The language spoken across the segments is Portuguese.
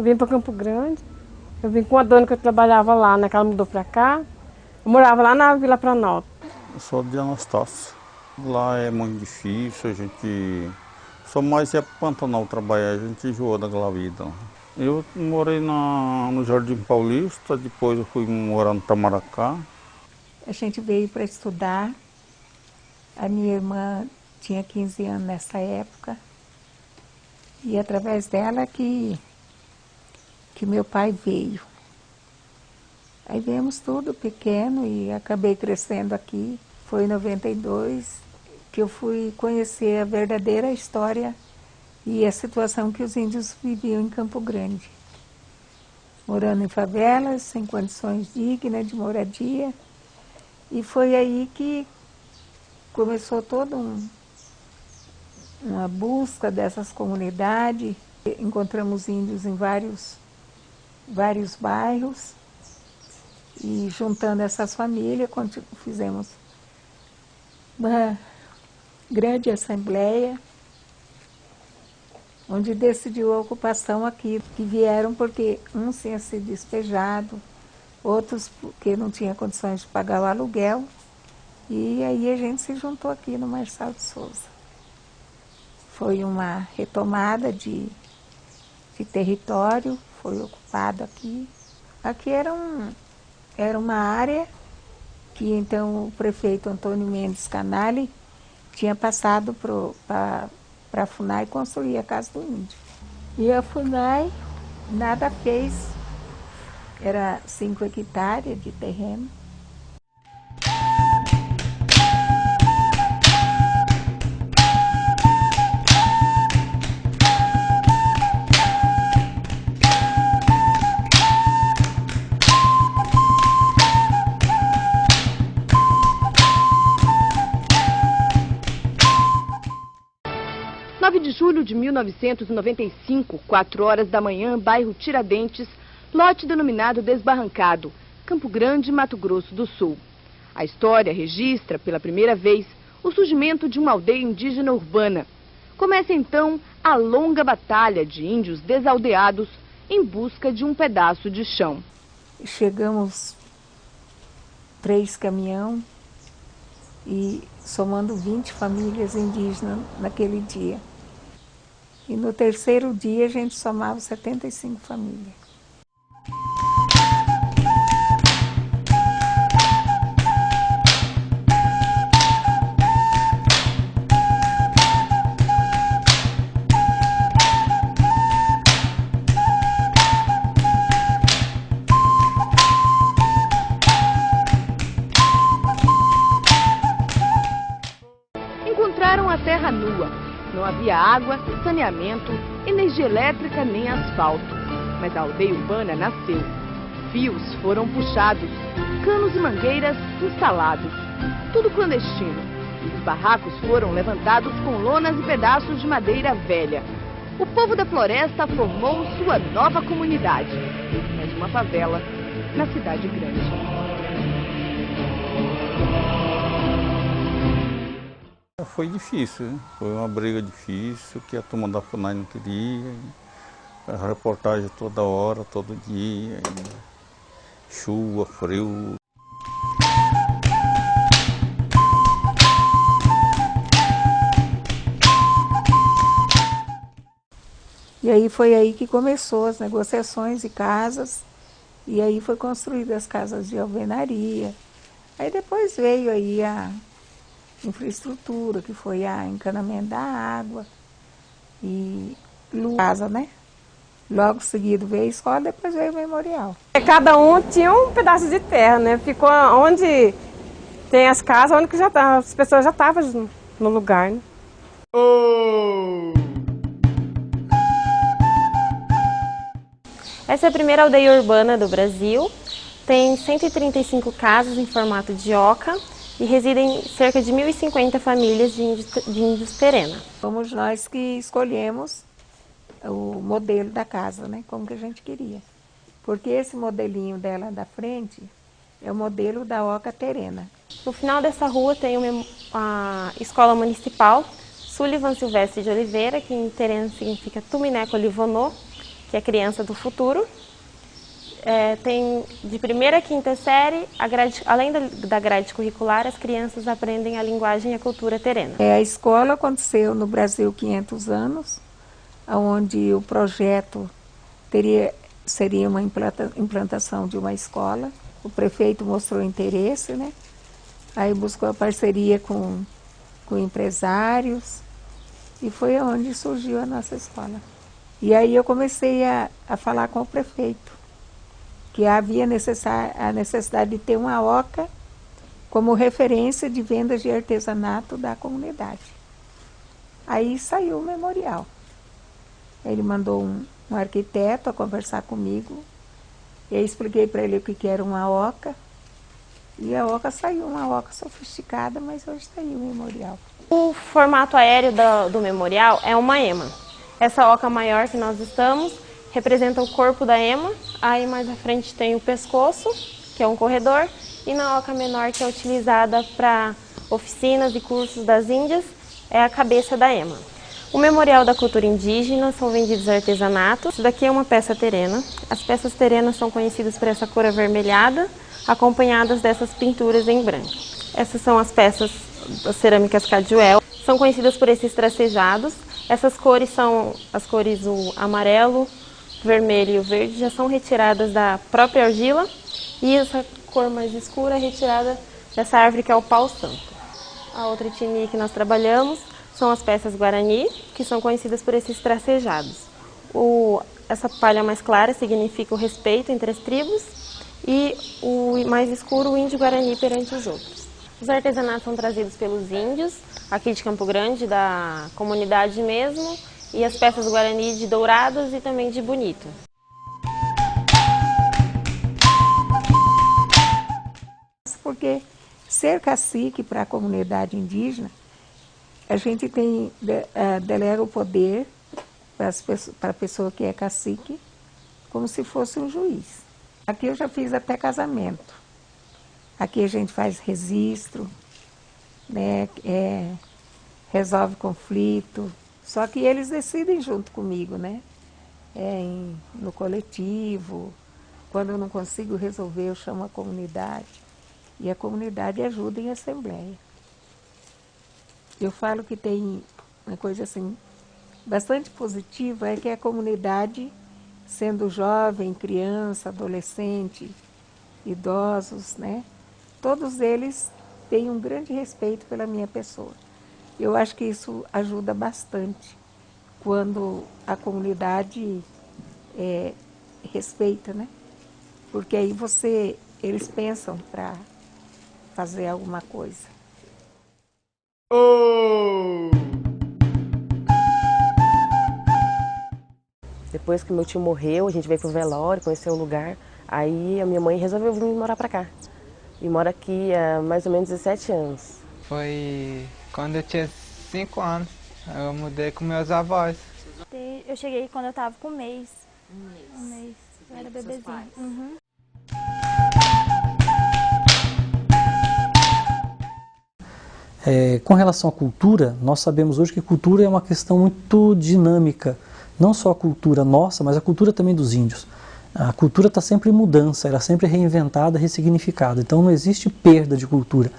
Eu vim para Campo Grande. Eu vim com a dona que eu trabalhava lá, né? Que ela mudou para cá. Eu morava lá na Vila Planalto. Eu sou de Anastácio. Lá é muito difícil, a gente... Só mais é Pantanal trabalhar, a gente enjoou daquela vida. Eu morei no Jardim Paulista, depois eu fui morar no Tamaracá. A gente veio para estudar. A minha irmã tinha 15 anos nessa época. E através dela que meu pai veio. Aí viemos tudo pequeno e acabei crescendo aqui. Foi em 92 que eu fui conhecer a verdadeira história e a situação que os índios viviam em Campo Grande. Morando em favelas, sem condições dignas de moradia. E foi aí que começou toda uma busca dessas comunidades. Encontramos índios em vários bairros. E juntando essas famílias, fizemos uma grande assembleia, onde decidiu a ocupação aqui, que vieram porque uns tinham sido despejados, outros porque não tinham condições de pagar o aluguel, e aí a gente se juntou aqui no Marçal de Souza. Foi uma retomada de território, foi ocupado aqui. Aqui era uma área que então o prefeito Antônio Mendes Canali tinha passado para a FUNAI construir a Casa do Índio. E a FUNAI nada fez, era 5 hectares de terreno. De julho de 1995, 4 horas da manhã, bairro Tiradentes, lote denominado Desbarrancado, Campo Grande, Mato Grosso do Sul. A história registra, pela primeira vez, o surgimento de uma aldeia indígena urbana. Começa então a longa batalha de índios desaldeados em busca de um pedaço de chão. Chegamos 3 caminhões e somando 20 famílias indígenas naquele dia. E no terceiro dia a gente somava 75 famílias. Encontraram a terra nua. Não havia água, saneamento, energia elétrica nem asfalto. Mas a aldeia urbana nasceu. Fios foram puxados, canos e mangueiras instalados. Tudo clandestino. Os barracos foram levantados com lonas e pedaços de madeira velha. O povo da floresta formou sua nova comunidade. Mais uma favela na cidade grande. Foi difícil, né? Foi uma briga difícil, que a turma da FUNAI não queria, a reportagem toda hora, todo dia, chuva, frio. E aí foi aí que começou as negociações de casas, e aí foi construídas as casas de alvenaria. Aí depois veio aí a infraestrutura, que foi a encanamento da água e casa, né? Logo seguido veio a escola, depois veio o memorial. Cada um tinha um pedaço de terra, né? Ficou onde tem as casas, onde que as pessoas já estavam no lugar, né? Essa é a primeira aldeia urbana do Brasil. Tem 135 casas em formato de oca e residem cerca de 1.050 famílias de índios terena. Fomos nós que escolhemos o modelo da casa, né? Como que a gente queria. Porque esse modelinho dela da frente é o modelo da oca terena. No final dessa rua tem a Escola Municipal Sullivan Silvestre de Oliveira, que em tereno significa Tumineco Olivonô, que é Criança do Futuro. Tem de 1ª a 5ª série, além da grade curricular, as crianças aprendem a linguagem e a cultura terena. A escola aconteceu no Brasil 500 anos, onde o projeto seria uma implantação de uma escola. O prefeito mostrou interesse, né? Aí buscou a parceria com empresários e foi onde surgiu a nossa escola. E aí eu comecei a falar com o prefeito, que havia a necessidade de ter uma OCA como referência de vendas de artesanato da comunidade. Aí saiu o memorial. Ele mandou um arquiteto a conversar comigo, e aí expliquei para ele o que era uma OCA, e a OCA saiu, uma OCA sofisticada, mas hoje saiu o memorial. O formato aéreo do memorial é uma ema. Essa oca maior que nós estamos representa o corpo da ema, aí mais à frente tem o pescoço, que é um corredor, e na oca menor, que é utilizada para oficinas e cursos das Índias, é a cabeça da ema. O Memorial da Cultura Indígena são vendidos artesanatos. Isso daqui é uma peça terena. As peças terenas são conhecidas por essa cor avermelhada, acompanhadas dessas pinturas em branco. Essas são as peças das cerâmicas Caduel. São conhecidas por esses tracejados. Essas cores são as cores o amarelo, vermelho e o verde, já são retiradas da própria argila, e essa cor mais escura é retirada dessa árvore que é o pau-santo. A outra etnia que nós trabalhamos são as peças Guarani, que são conhecidas por esses tracejados. Essa palha mais clara significa o respeito entre as tribos, e o mais escuro, o índio Guarani perante os outros. Os artesanatos são trazidos pelos índios, aqui de Campo Grande, da comunidade mesmo, e as peças Guarani de Dourados e também de Bonito. Porque ser cacique para a comunidade indígena, a gente delega o poder para a pessoa que é cacique, como se fosse um juiz. Aqui eu já fiz até casamento. Aqui a gente faz registro, né, resolve conflito. Só que eles decidem junto comigo, né? No coletivo. Quando eu não consigo resolver, eu chamo a comunidade. E a comunidade ajuda em assembleia. Eu falo que tem uma coisa assim, bastante positiva, é que a comunidade, sendo jovem, criança, adolescente, idosos, né? Todos eles têm um grande respeito pela minha pessoa. Eu acho que isso ajuda bastante quando a comunidade respeita, né? Porque aí eles pensam para fazer alguma coisa. Depois que meu tio morreu, a gente veio pro velório, conheceu o lugar. Aí a minha mãe resolveu vir morar pra cá. E mora aqui há mais ou menos 17 anos. Foi quando eu tinha 5 anos. Eu mudei com meus avós. Eu cheguei quando eu tava com um mês. Um mês. Eu era bebezinho. Uhum. Com relação à cultura, nós sabemos hoje que cultura é uma questão muito dinâmica. Não só a cultura nossa, mas a cultura também dos índios. A cultura está sempre em mudança, ela é sempre reinventada, ressignificada. Então não existe perda de cultura.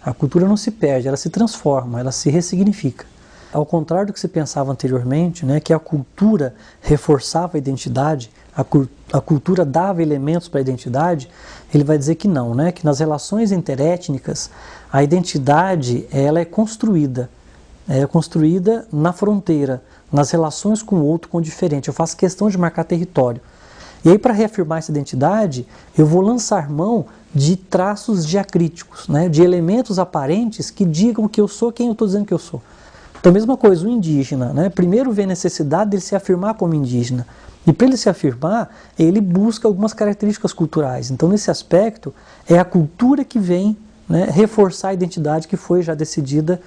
A cultura não se perde, ela se transforma, ela se ressignifica. Ao contrário do que se pensava anteriormente, né, que a cultura reforçava a identidade, a cultura dava elementos para a identidade, ele vai dizer que não, né, que nas relações interétnicas a identidade ela é construída na fronteira, nas relações com o outro, com o diferente. Eu faço questão de marcar território. E aí, para reafirmar essa identidade, eu vou lançar mão de traços diacríticos, né, de elementos aparentes que digam que eu sou quem eu estou dizendo que eu sou. Então, a mesma coisa, o indígena, né, primeiro vê a necessidade dele se afirmar como indígena. E para ele se afirmar, ele busca algumas características culturais. Então, nesse aspecto, é a cultura que vem, né, reforçar a identidade que foi já decidida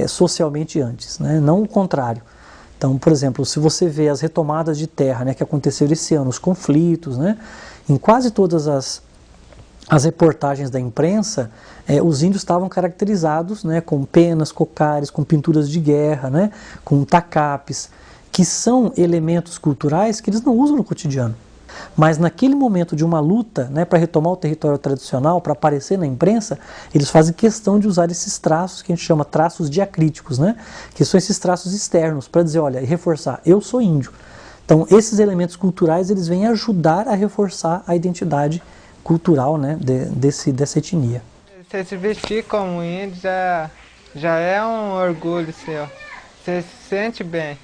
socialmente antes, né, não o contrário. Então, por exemplo, se você vê as retomadas de terra, né, que aconteceram esse ano, os conflitos, né, em quase todas as reportagens da imprensa, os índios estavam caracterizados, né, com penas, cocares, com pinturas de guerra, né, com tacapes. que são elementos culturais que eles não usam no cotidiano. Mas naquele momento de uma luta, né, para retomar o território tradicional, para aparecer na imprensa, eles fazem questão de usar esses traços que a gente chama traços diacríticos, né, que são esses traços externos, para dizer, olha, e reforçar, eu sou índio. Então esses elementos culturais eles vêm ajudar a reforçar a identidade cultural, né, dessa etnia. Você se vestir como índio já é um orgulho seu, você se sente bem.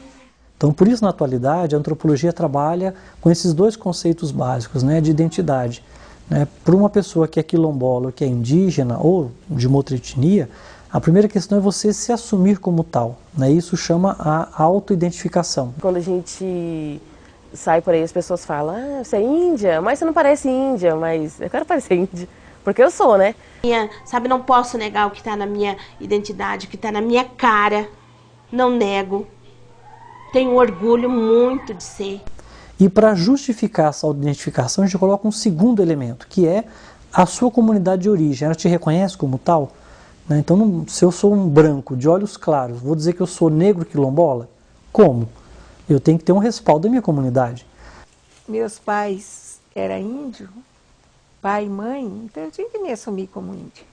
Então, por isso, na atualidade, a antropologia trabalha com esses dois conceitos básicos, né, de identidade. Né? Para uma pessoa que é quilombola, que é indígena ou de uma outra etnia, a primeira questão é você se assumir como tal. Né? Isso chama a autoidentificação. Quando a gente sai por aí, as pessoas falam, ah, você é índia, mas você não parece índia, mas eu quero parecer índia, porque eu sou, né? Sabe, não posso negar o que está na minha identidade, o que está na minha cara, não nego. Tenho orgulho muito de ser. E para justificar essa identificação, a gente coloca um segundo elemento, que é a sua comunidade de origem. Ela te reconhece como tal? Né? Então, se eu sou um branco de olhos claros, vou dizer que eu sou negro quilombola? Como? Eu tenho que ter um respaldo da minha comunidade. Meus pais eram índios, pai e mãe, então eu tinha que me assumir como índio.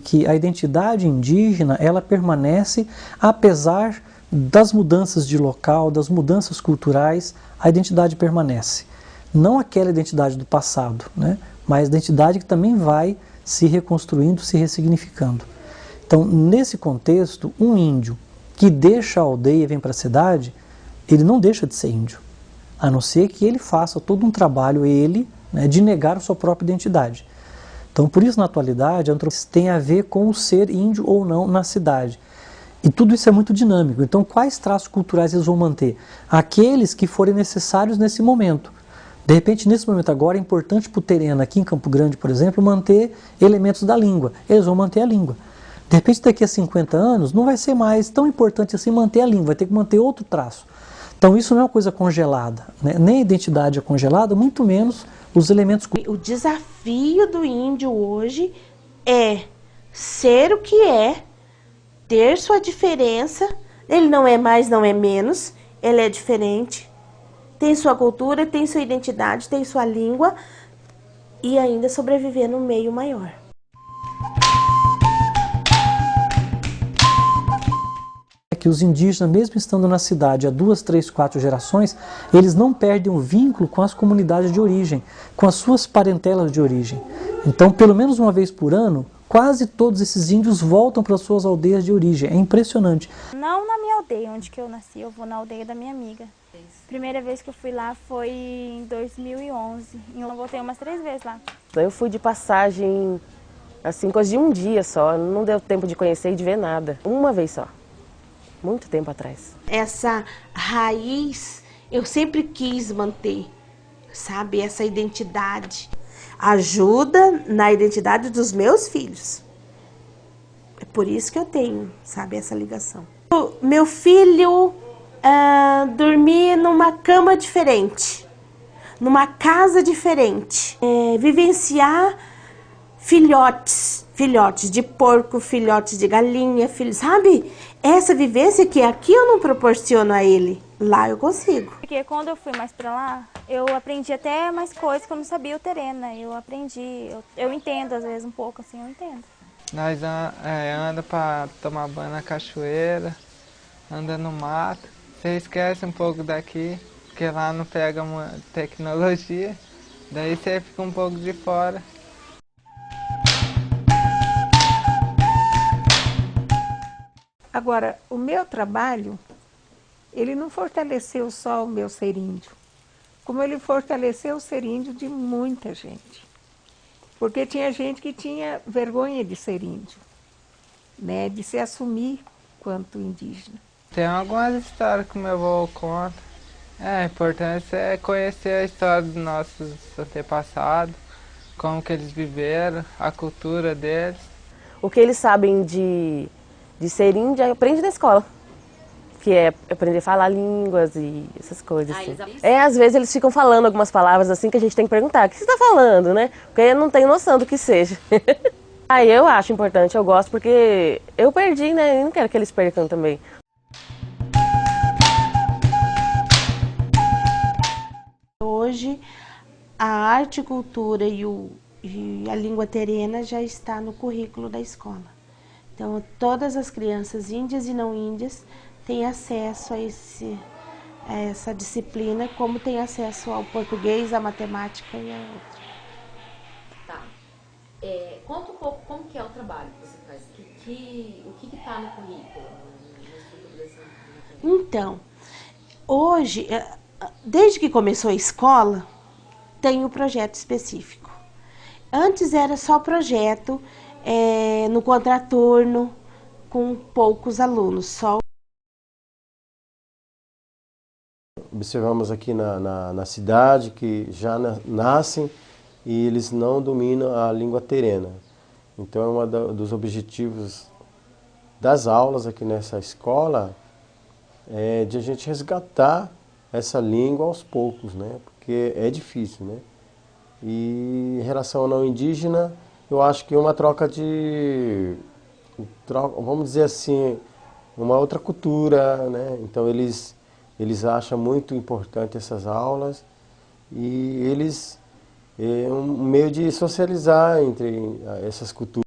Que a identidade indígena, ela permanece apesar das mudanças de local, das mudanças culturais, a identidade permanece. Não aquela identidade do passado, né? Mas a identidade que também vai se reconstruindo, se ressignificando. Então, nesse contexto, um índio que deixa a aldeia e vem para a cidade, ele não deixa de ser índio, a não ser que ele faça todo um trabalho, né, de negar a sua própria identidade. Então, por isso, na atualidade, a antropologia tem a ver com o ser índio ou não na cidade. E tudo isso é muito dinâmico. Então, quais traços culturais eles vão manter? Aqueles que forem necessários nesse momento. De repente, nesse momento agora, é importante para o terreno, aqui em Campo Grande, por exemplo, manter elementos da língua. Eles vão manter a língua. De repente, daqui a 50 anos, não vai ser mais tão importante assim manter a língua, vai ter que manter outro traço. Então, isso não é uma coisa congelada, né? Nem a identidade é congelada, muito menos os elementos. O desafio do índio hoje é ser o que é, ter sua diferença. Ele não é mais, não é menos, ele é diferente. Tem sua cultura, tem sua identidade, tem sua língua e ainda sobreviver no meio maior. Que os indígenas, mesmo estando na cidade há 2, 3, 4 gerações, eles não perdem o vínculo com as comunidades de origem, com as suas parentelas de origem. Então, pelo menos uma vez por ano, quase todos esses índios voltam para as suas aldeias de origem. É impressionante. Não na minha aldeia, onde que eu nasci, eu vou na aldeia da minha amiga. Primeira vez que eu fui lá foi em 2011, e eu voltei umas 3 vezes lá. Eu fui de passagem, assim, coisa de um dia só, não deu tempo de conhecer e de ver nada. Uma vez só. Muito tempo atrás. Essa raiz eu sempre quis manter, sabe? Essa identidade. Ajuda na identidade dos meus filhos. É por isso que eu tenho, sabe, essa ligação. Meu filho dormir numa cama diferente, numa casa diferente. Vivenciar filhotes de porco, filhotes de galinha, sabe? Essa vivência que aqui eu não proporciono a ele, lá eu consigo. Porque quando eu fui mais pra lá, eu aprendi até mais coisas que eu não sabia o terreno, né? Eu aprendi, eu entendo às vezes um pouco, assim, eu entendo. Nós anda pra tomar banho na cachoeira, anda no mato. Você esquece um pouco daqui, porque lá não pega uma tecnologia, daí você fica um pouco de fora. Agora, o meu trabalho, ele não fortaleceu só o meu ser índio, como ele fortaleceu o ser índio de muita gente. Porque tinha gente que tinha vergonha de ser índio, né, de se assumir quanto indígena. Tem algumas histórias que meu avô conta. A importância é conhecer a história dos nossos antepassados, como que eles viveram, a cultura deles. O que eles sabem de ser índio, aprende na escola. Que é aprender a falar línguas e essas coisas. Assim. Às vezes eles ficam falando algumas palavras assim que a gente tem que perguntar. O que você está falando, né? Porque eu não tenho noção do que seja. Ah, eu acho importante, eu gosto porque eu perdi, né? Eu não quero que eles percam também. Hoje, a arte, cultura e a língua terena já está no currículo da escola. Então, todas as crianças índias e não índias têm acesso a essa disciplina, como tem acesso ao português, à matemática e a outra. Tá. Conta um pouco como que é o trabalho que você faz. O que está no currículo? Então, hoje, desde que começou a escola, tem um projeto específico. Antes era só projeto no contraturno, com poucos alunos, só. Observamos aqui na cidade que já nascem e eles não dominam a língua terena. Então é um dos objetivos das aulas aqui nessa escola de a gente resgatar essa língua aos poucos, né? Porque é difícil, né? E em relação ao não indígena, eu acho que é uma troca vamos dizer assim, uma outra cultura, né? Então eles acham muito importante essas aulas e eles é um meio de socializar entre essas culturas.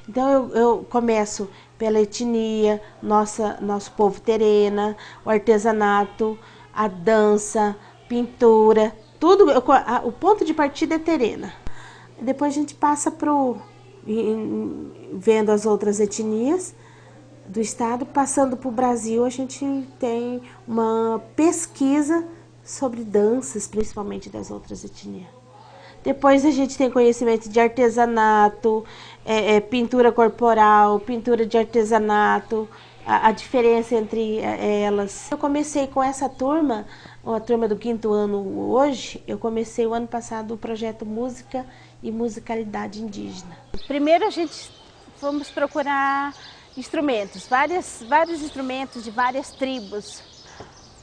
Então eu começo pela etnia, nosso povo terena, o artesanato, a dança, pintura, tudo. O ponto de partida é terena. Depois a gente passa vendo as outras etnias do estado, passando para o Brasil, a gente tem uma pesquisa sobre danças, principalmente das outras etnias. Depois a gente tem conhecimento de artesanato, pintura corporal, pintura de artesanato, a diferença entre elas. Eu comecei com essa turma, a turma do 5º ano hoje, eu comecei o ano passado o projeto Música e Musicalidade Indígena. Primeiro a gente fomos procurar instrumentos, vários instrumentos de várias tribos.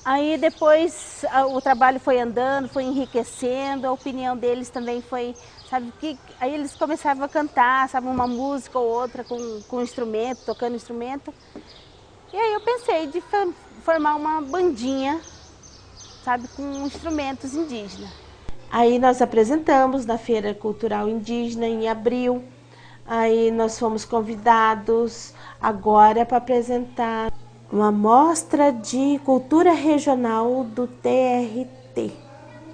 Aí depois o trabalho foi andando, foi enriquecendo, a opinião deles também foi, sabe, aí eles começavam a cantar, sabe, uma música ou outra com instrumento, tocando instrumento. E aí eu pensei de formar uma bandinha, sabe, com instrumentos indígenas. Aí nós apresentamos na Feira Cultural Indígena em abril. Aí nós fomos convidados agora para apresentar uma mostra de cultura regional do TRT.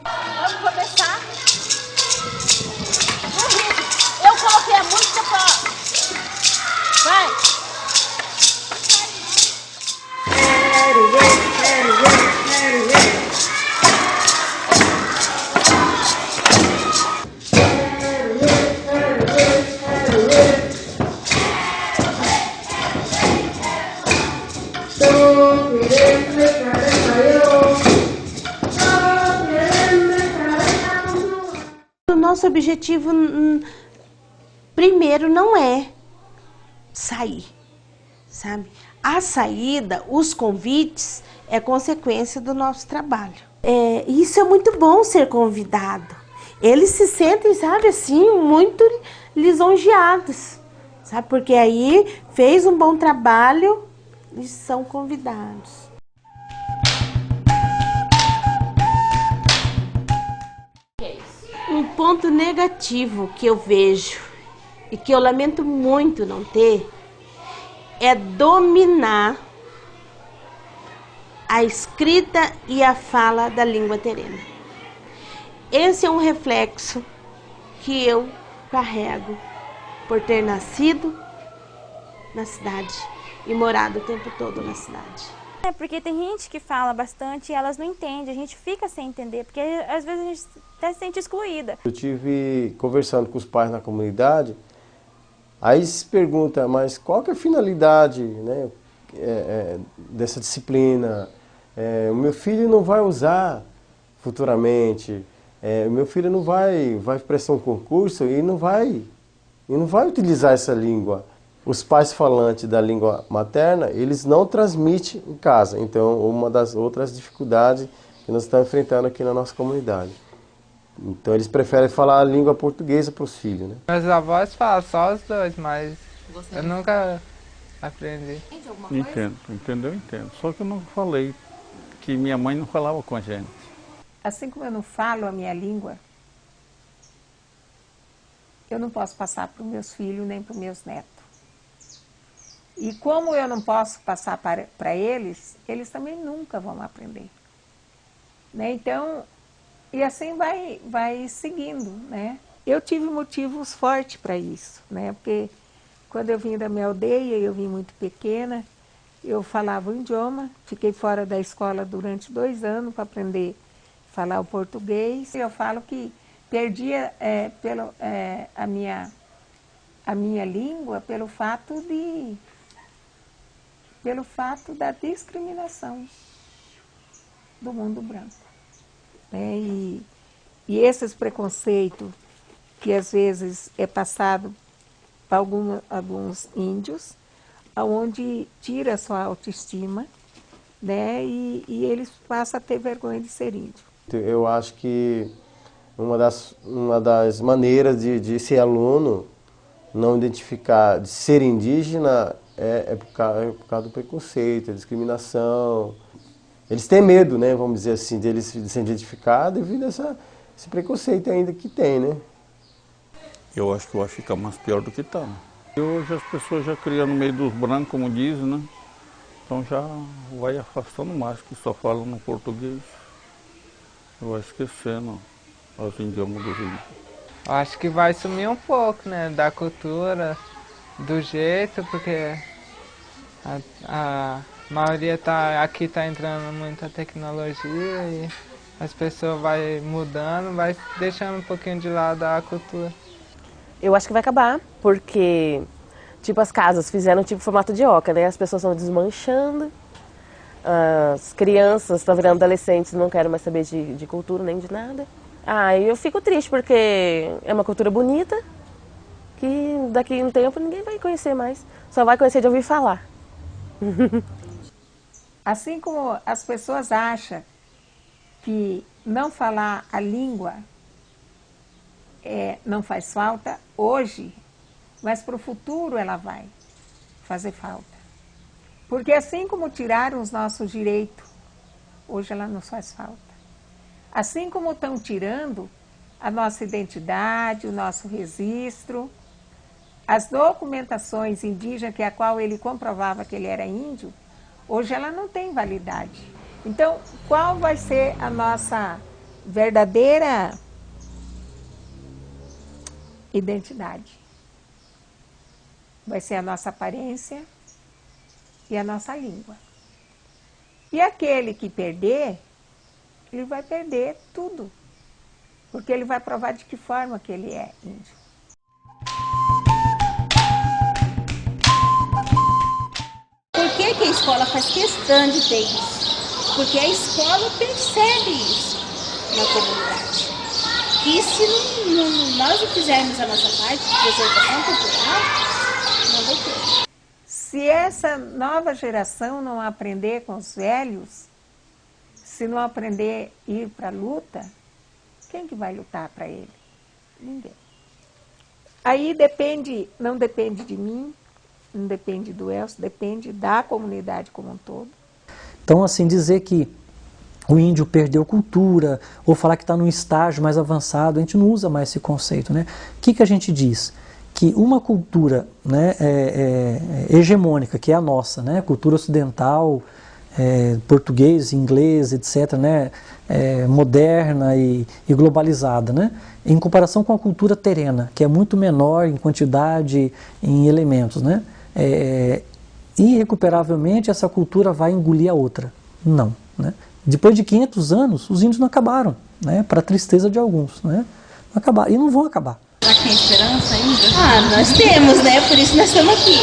Vamos começar? Eu coloquei a música para... Vai! O nosso objetivo, primeiro, não é sair, sabe? A saída, os convites, é consequência do nosso trabalho. Isso é muito bom ser convidado. Eles se sentem, sabe, assim, muito lisonjeados, sabe? Porque aí fez um bom trabalho e são convidados. Um ponto negativo que eu vejo e que eu lamento muito não ter é dominar a escrita e a fala da língua terena. Esse é um reflexo que eu carrego por ter nascido na cidade e morado o tempo todo na cidade. Porque tem gente que fala bastante e elas não entendem, a gente fica sem entender, porque às vezes a gente até se sente excluída. Eu tive conversando com os pais na comunidade, aí se pergunta, mas qual que é a finalidade, né, dessa disciplina? O meu filho não vai usar futuramente, o meu filho não vai prestar um concurso e não vai utilizar essa língua. Os pais falantes da língua materna, eles não transmitem em casa. Então, uma das outras dificuldades que nós estamos enfrentando aqui na nossa comunidade. Então eles preferem falar a língua portuguesa para os filhos, né? Meus avós falam só os dois, mas eu nunca aprendi. Entendo, entendeu? Entendo. Só que eu não falei que minha mãe não falava com a gente. Assim como eu não falo a minha língua, eu não posso passar para os meus filhos nem para os meus netos. E como eu não posso passar para eles, eles também nunca vão aprender. Né? Então, e assim vai seguindo, né? Eu tive motivos fortes para isso, né? Porque quando eu vim da minha aldeia, eu vim muito pequena, eu falava o idioma, fiquei fora da escola durante 2 anos para aprender a falar o português. Eu falo que perdi a minha língua pelo fato da discriminação do mundo branco. Né? E esses preconceitos que às vezes é passado para alguns índios, onde tira a sua autoestima, né? E eles passam a ter vergonha de ser índio. Eu acho que uma das maneiras de ser aluno, não identificar, de ser indígena, é por causa do preconceito, a discriminação. Eles têm medo, né, vamos dizer assim, de se identificar devido a esse preconceito ainda que tem, né? Eu acho que vai ficar mais pior do que está. E hoje as pessoas já criam no meio dos brancos, como dizem, né? Então já vai afastando mais, que só falam no português. Vai esquecendo os idiomas dos índios. Eu acho que vai sumir um pouco, né, da cultura, do jeito, porque a maioria aqui tá entrando muita tecnologia e as pessoas vai mudando, vai deixando um pouquinho de lado a cultura. Eu acho que vai acabar, porque tipo as casas fizeram tipo formato de oca, né? As pessoas estão desmanchando, as crianças estão virando adolescentes, não querem mais saber de cultura nem de nada. Eu fico triste porque é uma cultura bonita, que daqui a um tempo ninguém vai conhecer mais, só vai conhecer de ouvir falar. Assim como as pessoas acham que não falar a língua não faz falta hoje, mas para o futuro ela vai fazer falta. Porque assim como tiraram os nossos direitos, hoje ela nos faz falta. Assim como estão tirando a nossa identidade, o nosso registro, as documentações indígenas, que é a qual ele comprovava que ele era índio, hoje ela não tem validade. Então, qual vai ser a nossa verdadeira identidade? Vai ser a nossa aparência e a nossa língua. E aquele que perder, ele vai perder tudo, porque ele vai provar de que forma que ele é índio. Por que a escola faz questão de ter isso? Porque a escola percebe isso na comunidade. E se nós não fizermos a nossa parte de preservação cultural, não vai ter. Se essa nova geração não aprender com os velhos, se não aprender a ir para a luta, quem que vai lutar para ele? Ninguém. Aí não depende de mim, não depende do Elcio, depende da comunidade como um todo. Então, assim, dizer que o índio perdeu cultura, ou falar que está num estágio mais avançado, a gente não usa mais esse conceito, né? O que a gente diz? Que uma cultura, né, hegemônica, que é a nossa, né, cultura ocidental, português, inglês, etc., né, moderna e globalizada, né, em comparação com a cultura terrena, que é muito menor em quantidade, em elementos, né, irrecuperavelmente essa cultura vai engolir a outra. Não, né? Depois de 500 anos, os índios não acabaram, né, para a tristeza de alguns, né, não acabaram, e não vão acabar. Será que tem esperança ainda? Nós temos, né? Por isso nós estamos aqui.